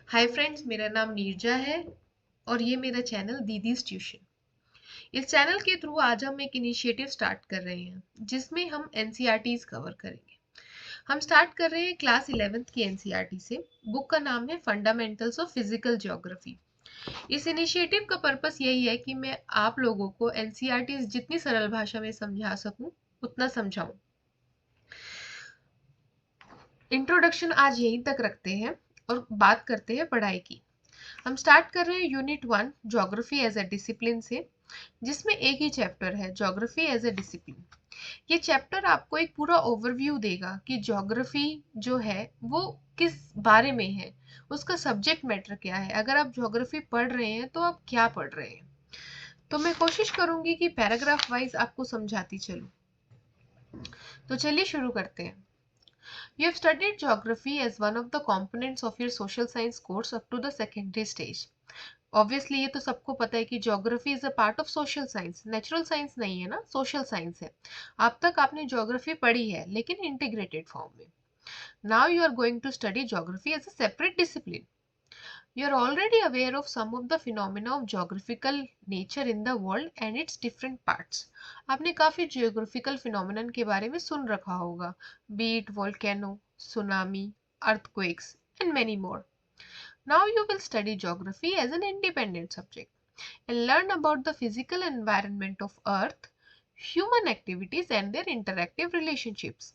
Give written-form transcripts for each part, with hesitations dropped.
Hi friends, मेरा नाम नीरजा है और ये मेरा चैनल दीदीज ट्यूशन। इस चैनल के थ्रू आज हम एक इनिशिएटिव स्टार्ट कर रहे हैं जिसमें हम एनसीईआरटीज कवर करेंगे। हम स्टार्ट कर रहे हैं क्लास 11th की एनसीईआरटी से। बुक का नाम है फंडामेंटल्स ऑफ फिजिकल ज्योग्राफी। इस इनिशिएटिव का पर्पस यही है कि मैं आप लोगों को एनसीईआरटीज जितनी सरल भाषा में समझा सकूं उतना समझाऊं। इंट्रोडक्शन आज यहीं तक रखते हैं और बात करते हैं पढ़ाई की। हम स्टार्ट कर रहे हैं unit 1 geography as a discipline से, जिसमें एक ही चैप्टर है ज्योग्राफी एज अ डिसिप्लिन। ये चैप्टर आपको एक पूरा ओवरव्यू देगा कि ज्योग्राफी जो है वो किस बारे में है, उसका सब्जेक्ट मैटर क्या है। अगर आप ज्योग्राफी पढ़ रहे हैं तो आप क्या पढ़ रहे हैं। तो मैं कोशिश करूंगी कि पैराग्राफ वाइज आपको समझाती चलूं। तो चलिए शुरू करते हैं। You have studied geography as one of the components of your social science course up to the secondary stage. Obviously ये तो सबको पता है कि geography is a part of social science, natural science नहीं है ना, सोशल साइंस है। अब तक आपने ज्योग्राफी पढ़ी है लेकिन इंटीग्रेटेड फॉर्म में। Now you are going to study geography as a separate discipline. You are already aware of some of the phenomena of geographical nature in the world and its different parts. आपने काफी geographical phenomenon के बारे में सुन रखा होगा, be it volcano, tsunami, earthquakes, and many more. Now you will study geography as an independent subject and learn about the physical environment of Earth, human activities and their interactive relationships.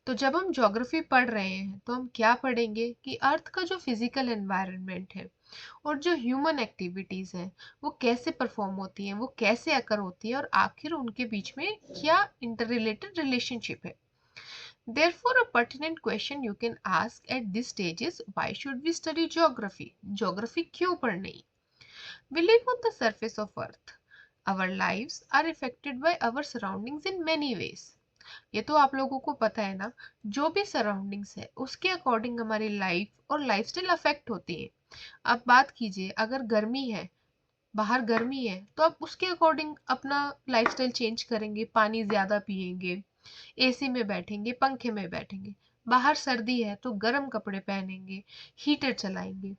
तो जब हम geography पढ़ रहे हैं तो हम क्या पढ़ेंगे कि अर्थ का जो फिजिकल एनवायरनमेंट है और जो ह्यूमन एक्टिविटीज हैं वो कैसे परफॉर्म होती हैं, वो कैसे अकर होती है और आखिर उनके बीच में क्या इंटर रिलेटेड रिलेशनशिप है। Therefore, a pertinent question you can ask at this stage is why should we study geography? Geography क्यों पढ़नी? We live on the surface of Earth. Our lives are affected by our surroundings in many ways. ये तो आप लोगों को पता है ना, जो भी सराउंडिंग्स है उसके अकॉर्डिंग हमारी लाइफ और लाइफस्टाइल अफेक्ट होती है। अब बात कीजिए, अगर गर्मी है, बाहर गर्मी है तो आप उसके अकॉर्डिंग अपना लाइफस्टाइल चेंज करेंगे, पानी ज्यादा पिएंगे, एसी में बैठेंगे, पंखे में बैठेंगे। बाहर सर्दी है तो गर्म कपड़े पहनेंगे, हीटर चलाएंगे।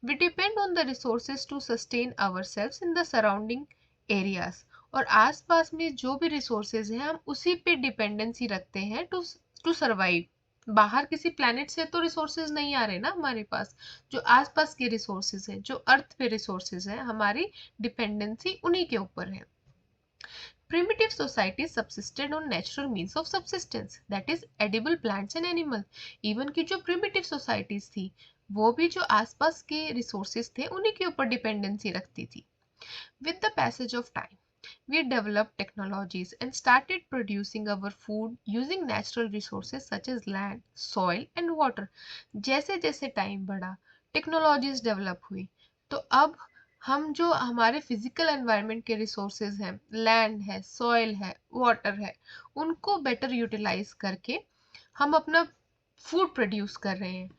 We depend on the resources to sustain ourselves in the surrounding areas. और आसपास में जो भी रिसोर्सेज हैं हम उसी पे डिपेंडेंसी रखते हैं टू टू सर्वाइव। बाहर किसी प्लैनेट से तो रिसोर्सेज नहीं आ रहे ना हमारे पास। जो आसपास के रिसोर्सेज हैं, जो अर्थ पे रिसोर्सेज हैं, हमारी डिपेंडेंसी उन्हीं के ऊपर है। Primitive societies subsisted on natural means of subsistence, that is edible plants and animal. Even की जो primitive societies थी वो भी जो आसपास के resources थे उन्हीं के ऊपर dependency रखती थी। With the passage of time, we developed technologies and started producing our food using natural resources such as land, soil and water. जैसे जैसे टाइम बढ़ा, टेक्नोलॉजीज डेवलप हुई, तो अब हम जो हमारे फिजिकल एनवायरनमेंट के रिसोर्सेज हैं, लैंड है, सॉइल है, वाटर है, उनको बेटर यूटिलाइज करके हम अपना फूड प्रोड्यूस कर रहे हैं।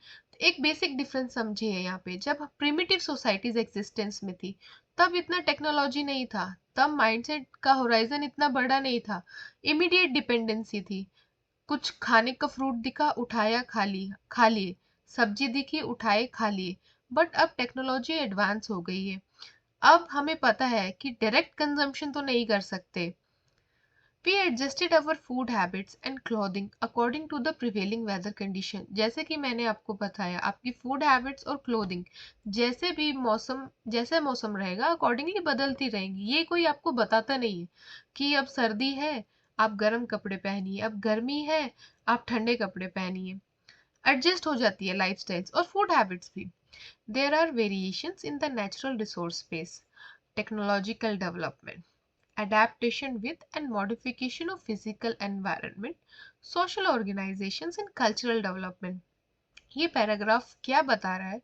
एक बेसिक डिफरेंस समझिए यहाँ पे, जब प्रिमिटिव सोसाइटीज एग्जिस्टेंस में थी तब इतना टेक्नोलॉजी नहीं था, तब माइंडसेट का होराइजन इतना बड़ा नहीं था, इमीडिएट डिपेंडेंसी थी। कुछ खाने का फ्रूट दिखा, उठाया, खा लिए, सब्जी दिखी, उठाए, खा लिए। बट अब टेक्नोलॉजी एडवांस हो गई है, अब हमें पता है कि डायरेक्ट कंजम्पशन तो नहीं कर सकते। We adjusted our food habits and clothing according to the prevailing weather condition. जैसे कि मैंने आपको बताया, आपकी फूड हैबिट्स और क्लोथिंग जैसे मौसम रहेगा अकॉर्डिंगली बदलती रहेंगी। ये कोई आपको बताता नहीं है कि अब सर्दी है आप गर्म कपड़े पहनिए, अब गर्मी है आप ठंडे कपड़े पहनिए। एडजस्ट हो जाती है लाइफस्टाइल्स और फूड हैबिट्स भी। There are variations in the natural resource space, technological development, adaptation with and modification of physical environment, social organizations and cultural development. ये पैराग्राफ क्या बता रहा है?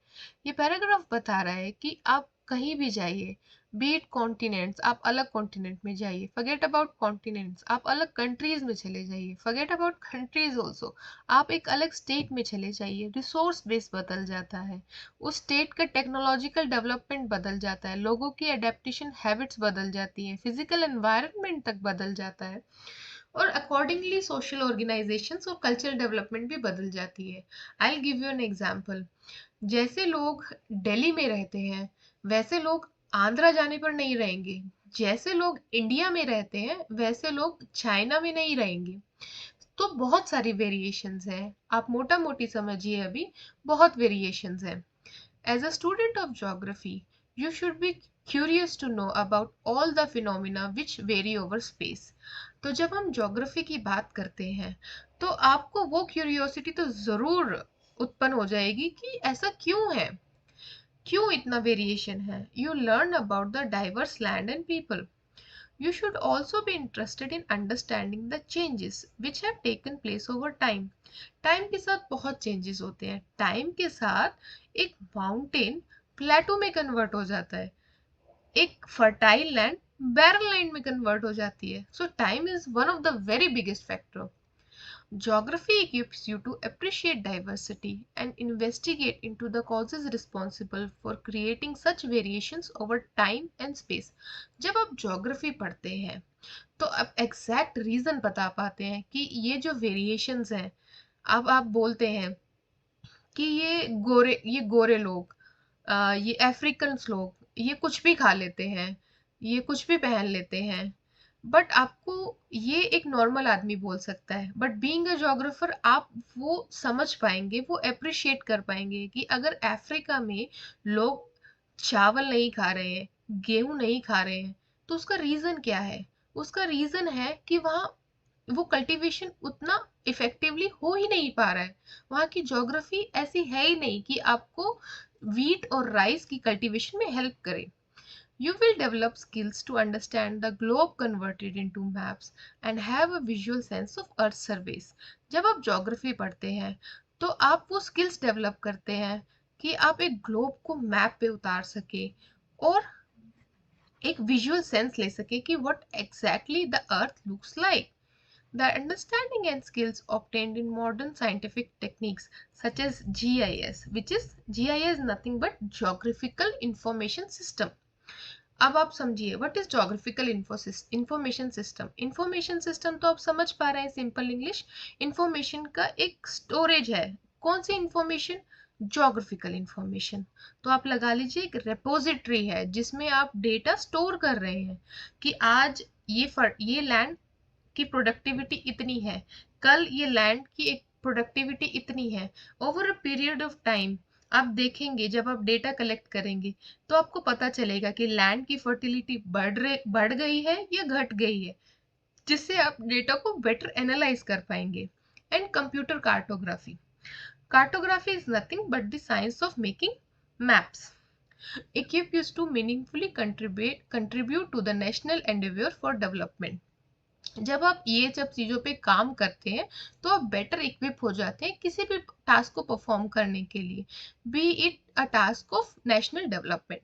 ये पैराग्राफ बता रहा है कि आप कहीं भी जाइए, बीट कॉन्टिनेंट्स, आप अलग कॉन्टिनेंट में जाइए, फॉरगेट अबाउट कॉन्टिनेंट्स, आप अलग कंट्रीज में चले जाइए, फॉरगेट अबाउट कंट्रीज ऑल्सो, आप एक अलग स्टेट में चले जाइए, रिसोर्स बेस बदल जाता है, उस स्टेट का टेक्नोलॉजिकल डेवलपमेंट बदल जाता है, लोगों की अडेप्टेशन हैबिट्स बदल जाती हैं, फिजिकल एनवायरनमेंट तक बदल जाता है। और अकॉर्डिंगली सोशल ऑर्गेनाइजेशंस और कल्चरल डेवलपमेंट भी बदल जाती है। I will give you an example. जैसे लोग दिल्ली में रहते हैं वैसे लोग आंध्रा जाने पर नहीं रहेंगे, जैसे लोग इंडिया में रहते हैं वैसे लोग चाइना में नहीं रहेंगे। तो बहुत सारी वेरिएशंस हैं, आप मोटा मोटी समझिए, अभी बहुत वेरिएशंस हैं। As a student of geography, you should be curious to know about all the phenomena which vary over space. तो जब हम ज्योग्राफी की बात करते हैं तो आपको वो क्यूरियोसिटी तो जरूर उत्पन्न हो जाएगी कि ऐसा क्यों है, क्यों इतना वेरिएशन है। You learn about the diverse land and people. You should also be interested in understanding the changes which have taken place over time. Time के साथ बहुत चेंजेस होते हैं। टाइम के साथ एक माउंटेन प्लेटो में कन्वर्ट हो जाता है, एक फर्टाइल लैंड बैरन लैंड में कन्वर्ट हो जाती है। सो time is one of the very biggest factor. Geography equips you to appreciate diversity and investigate into the causes responsible for creating such variations over time and space. जब आप geography पढ़ते हैं तो आप एग्जैक्ट रीजन बता पाते हैं कि ये जो वेरिएशंस हैं, अब आप बोलते हैं कि ये गोरे लोग, ये अफ्रीकन लोग ये कुछ भी खा लेते हैं, ये कुछ भी पहन लेते हैं, बट आपको ये एक नॉर्मल आदमी बोल सकता है, बट बीइंग अ जोग्राफर आप वो समझ पाएंगे, वो अप्रिशिएट कर पाएंगे कि अगर अफ्रीका में लोग चावल नहीं खा रहे हैं, गेहूं नहीं खा रहे हैं, तो उसका रीजन क्या है। उसका रीजन है कि वहाँ वो कल्टीवेशन उतना इफेक्टिवली हो ही नहीं पा रहा है। वहाँ की ज्योग्राफी ऐसी है ही नहीं कि आपको वीट और राइस की कल्टीवेशन में हेल्प करे. You will develop skills to understand the globe converted into maps and have a visual sense of earth surface. जब आप ज्योग्राफी पढ़ते हैं तो आप वो स्किल्स डेवलप करते हैं कि आप एक ग्लोब को मैप पे उतार सके और एक विजुअल सेंस ले सके कि what exactly the earth looks like. The understanding and skills obtained in modern scientific techniques such as GIS, which is GIS nothing but Geographical Information System. अब आप समझिए what is geographical information system. Information system तो आप समझ पा रहे हैं, simple English, information का एक स्टोरेज है. कौन सी इंफॉर्मेशन, जोग्राफिकल इंफॉर्मेशन. तो आप लगा लीजिए एक रेपोजिटरी है जिसमें आप डेटा स्टोर कर रहे हैं कि आज ये लैंड की प्रोडक्टिविटी इतनी है, कल ये लैंड की एक प्रोडक्टिविटी इतनी है. Over a period of time आप देखेंगे, जब आप डेटा कलेक्ट करेंगे तो आपको पता चलेगा कि लैंड की फर्टिलिटी बढ़ गई है या घट गई है, जिससे आप डेटा को बेटर एनालाइज कर पाएंगे. And computer cartography. Cartography is nothing but the science of making maps. Equip used to meaningfully contribute to the national endeavor for development. जब आप ये सब चीजों पे काम करते हैं तो आप बेटर इक्विप हो जाते हैं किसी भी टास्क को परफॉर्म करने के लिए, be it a task of national development.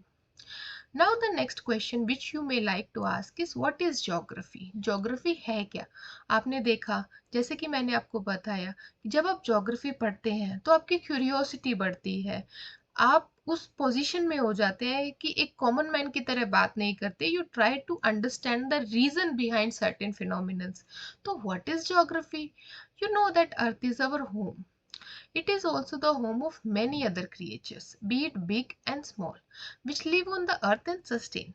Now the next question which you may like to ask is what is geography. Geography है क्या. आपने देखा, जैसे कि मैंने आपको बताया, जब आप ज्योग्राफी पढ़ते हैं तो आपकी क्यूरियोसिटी बढ़ती है, आप उस पोजीशन में हो जाते हैं कि एक कॉमन मैन की तरह बात नहीं करते. You try to understand the reason behind certain phenomenons. तो what is geography. You know that earth is our home. It is also the home of many other creatures, be it big and small, which live on the earth and sustain.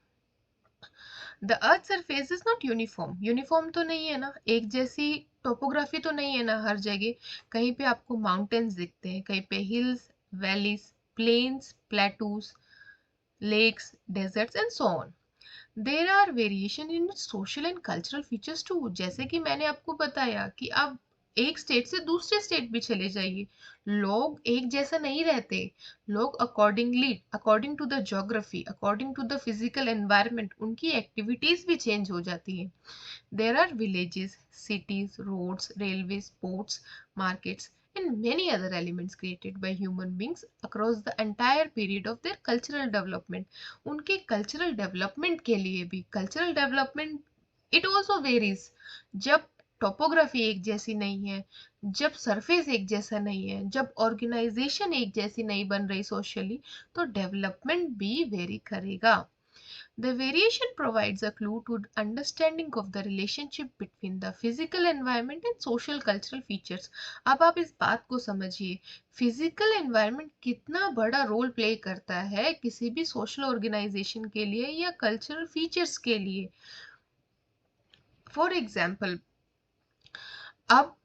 The earth surface is not uniform. Uniform तो नहीं है ना, एक जैसी topography तो नहीं है ना हर जगह. कहीं पे आपको माउंटेन्स दिखते हैं, कहीं पे hills, valleys, plains, plateaus, lakes, deserts and so on. There are variation in social and cultural features too. जैसे कि मैंने आपको बताया कि आप एक स्टेट से दूसरे स्टेट भी चले जाइए, लोग एक जैसा नहीं रहते. लोग according to the geography, according to the physical environment, उनकी एक्टिविटीज भी चेंज हो जाती हैं. There are villages, cities, roads, railways, ports, markets, and many other elements created by human beings across the entire period of their cultural development. उनके cultural development के लिए भी, cultural development it also varies. जब topography एक जैसी नहीं है, जब सरफेस एक जैसा नहीं है, जब ऑर्गेनाइजेशन एक जैसी नहीं बन रही सोशली, तो डेवलपमेंट भी वेरी करेगा. The variation provides a clue to understanding of the relationship between the physical environment and social cultural features. अब आप इस बात को समझिए, फिजिकल एनवायरनमेंट कितना बड़ा रोल प्ले करता है किसी भी सोशल ऑर्गेनाइजेशन के लिए या कल्चरल फीचर्स के लिए. फॉर एग्जाम्पल, अब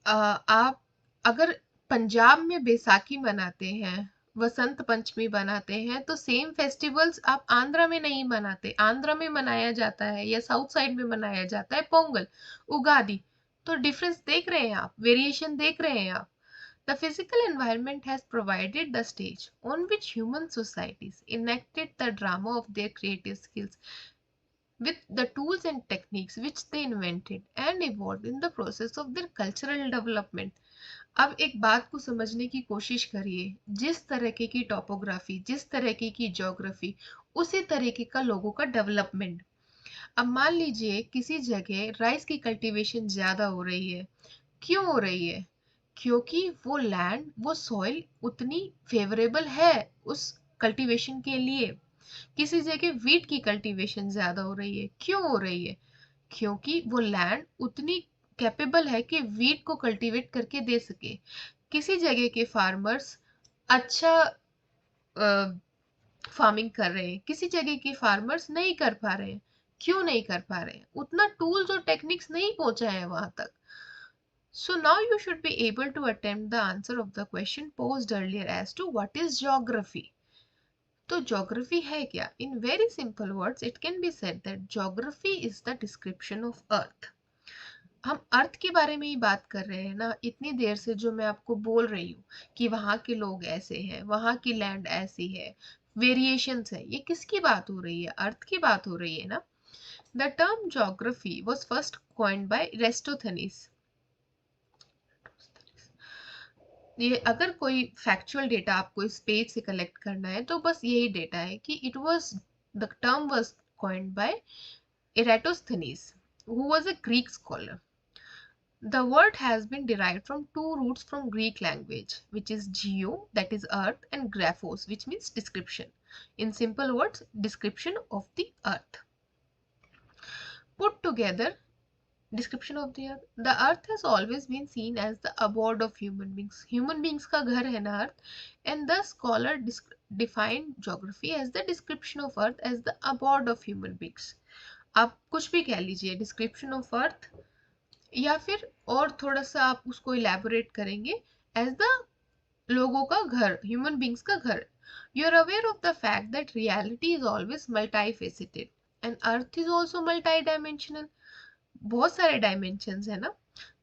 आप अगर पंजाब में बैसाखी मनाते हैं, वसंत पंचमी मनाते हैं, तो सेम फेस्टिवल्स आप आंध्रा में नहीं मनाते. आंध्रा में मनाया जाता है या साउथ साइड में मनाया जाता है पोंगल, उगादी. तो डिफरेंस देख रहे हैं आप, वेरिएशन देख रहे हैं आप. The physical environment has provided the stage on which human societies enacted the drama of their creative skills with the tools and techniques which they invented and evolved in the process of their cultural development. अब एक बात को समझने की कोशिश करिए, जिस तरीके की टोपोग्राफी, जिस तरीके की ज्योग्राफी, उसी तरीके का लोगों का डेवलपमेंट. अब मान लीजिए किसी जगह राइस की कल्टीवेशन ज्यादा हो रही है. क्यों हो रही है? क्योंकि वो लैंड, वो सॉइल उतनी फेवरेबल है उस कल्टीवेशन के लिए. किसी जगह वीट की कल्टीवेशन ज्यादा हो रही है. क्यों हो रही है? क्योंकि वो लैंड उतनी कैपेबल है कि वीट को कल्टीवेट करके दे सके. किसी जगह के फार्मर्स अच्छा फार्मिंग कर रहे हैं, किसी जगह के फार्मर्स नहीं कर पा रहे हैं. क्यों नहीं कर पा रहे हैं? उतना टूल्स और टेक्निक्स नहीं पहुंचा है वहां तक. So now you should be able to attempt the answer of the question posed earlier as to what is geography. तो geography है क्या? In very simple words, it can be said that geography is the description of earth. हम अर्थ के बारे में ही बात कर रहे हैं ना इतनी देर से, जो मैं आपको बोल रही हूँ कि वहां के लोग ऐसे हैं, वहां की लैंड ऐसी है, वेरिएशंस है. ये किसकी बात हो रही है? अर्थ की बात हो रही है ना. The term geography was first coined by Eratosthenes. ये अगर कोई फैक्चुअल डेटा आपको इस पेज से कलेक्ट करना है तो बस यही डेटा है कि it was, the term was coined bye Eratosthenes, who was a Greek scholar. The word has been derived from two roots from Greek language, which is geo, that is earth, and graphos, which means description. In simple words, description of the earth. Put together, description of the earth. The earth has always been seen as the abode of human beings. Human beings का घर है ना earth, and the scholar defined geography as the description of earth as the abode of human beings. आप कुछ भी कह लीजिए, description of earth, या फिर और थोड़ा सा आप उसको elaborate करेंगे as the लोगों का घर, human beings का घर. You are aware of the fact that reality is always multifaceted and earth is also multidimensional. बहुत सारे डायमेंशंस है ना.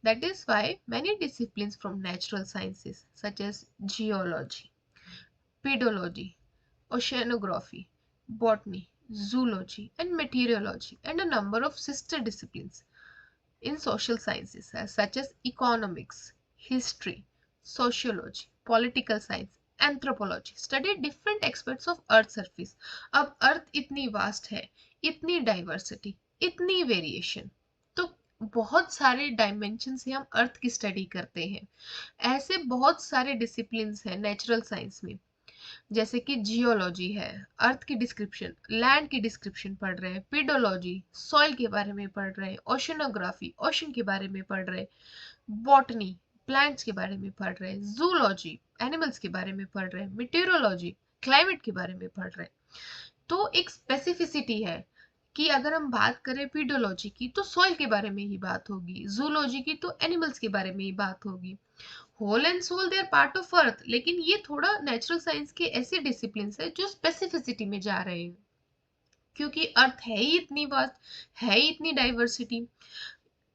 That is why many disciplines from natural sciences such as geology, pedology, oceanography, botany, zoology and meteorology and a number of sister disciplines in social sciences such as economics, history, sociology, political science, anthropology study different aspects of earth surface. अब अर्थ इतनी vast है, इतनी diversity, इतनी variation, तो बहुत सारे dimension से हम अर्थ की स्टडी करते हैं. ऐसे बहुत सारे डिसिप्लिन्स हैं नेचुरल साइंस में, जैसे कि जियोलॉजी है, अर्थ की डिस्क्रिप्शन, लैंड की डिस्क्रिप्शन पढ़ रहे हैं, पेडोलॉजी, सॉइल के बारे में पढ़ रहे हैं, ओशनोग्राफी, ओशन के बारे में पढ़ रहे हैं, बॉटनी, प्लांट्स के बारे में पढ़ रहे हैं, जूलॉजी, एनिमल्स के बारे में पढ़ रहे हैं, मीटेरोलॉजी, क्लाइमेट के बारे में पढ़ रहे हैं. तो एक स्पेसिफिसिटी है कि अगर हम बात करें पीडोलॉजी की तो सॉइल के बारे में ही बात होगी, जूलॉजी की तो एनिमल्स के बारे में ही बात होगी. Whole and soul they are part of earth, लेकिन ये थोड़ा नेचुरल साइंस के ऐसे डिसिप्लिन है जो स्पेसिफिसिटी में जा रहे हैं, क्योंकि अर्थ है ही इतनी वास्ट, है ही इतनी डाइवर्सिटी.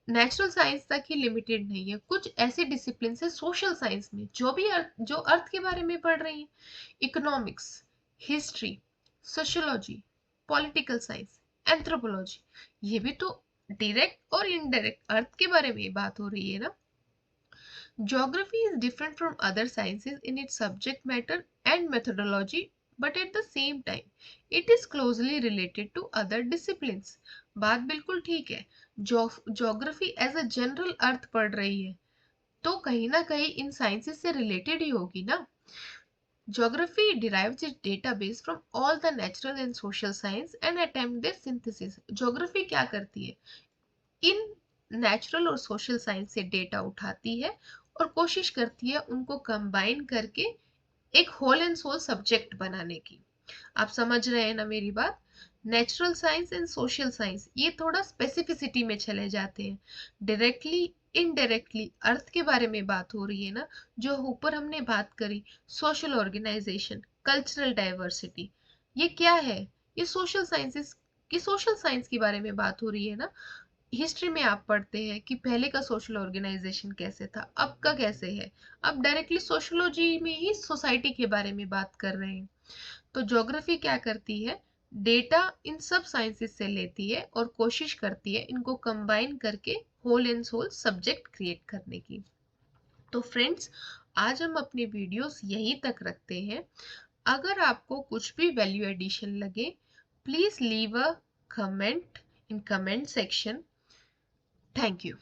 नेचुरल साइंस तक ही लिमिटेड नहीं है, कुछ ऐसे डिसिप्लिन है सोशल साइंस में जो भी जो अर्थ के बारे में पढ़ रही हैं. Economics, history, sociology, political science, anthropology, ये भी तो डायरेक्ट और इनडायरेक्ट अर्थ के बारे में बात हो रही है ना. Geography is different from other sciences in its subject matter and methodology, but at the same time, it is closely related to other disciplines. बात बिल्कुल ठीक है. Geography as a general अर्थ पढ़ रही है, तो कहीं ना कहीं इन साइंसेस से रिलेटेड ही होगी ना. Geography derives its database from all the natural and social science and attempt their synthesis. Geography क्या करती है, इन नेचुरल और सोशल साइंस से डेटा उठाती है और कोशिश करती है उनको कंबाइन करके एक होल एंड सोल सब्जेक्ट बनाने की। आप समझ रहे हैं ना मेरी बात? Natural science and social science ये थोड़ा स्पेसिफिसिटी में चले जाते हैं। डायरेक्टली इनडायरेक्टली अर्थ के बारे में बात हो रही है ना, जो ऊपर हमने बात करी, सोशल ऑर्गेनाइजेशन, कल्चरल डाइवर्सिटी, ये क्या है? ये सोशल साइंसेस की, सोशल साइंस के बारे में बात हो रही है ना। हिस्ट्री में आप पढ़ते हैं कि पहले का सोशल ऑर्गेनाइजेशन कैसे था, अब का कैसे है। अब डायरेक्टली सोशोलॉजी में ही सोसाइटी के बारे में बात कर रहे हैं। तो ज्योग्राफी क्या करती है, डेटा इन सब साइंसेस से लेती है और कोशिश करती है इनको कंबाइन करके whole and soul subject create करने की। तो फ्रेंड्स, आज हम अपने वीडियोस यहीं तक रखते हैं। अगर आपको कुछ भी वैल्यू एडिशन लगे, please leave a comment in comment section. Thank you.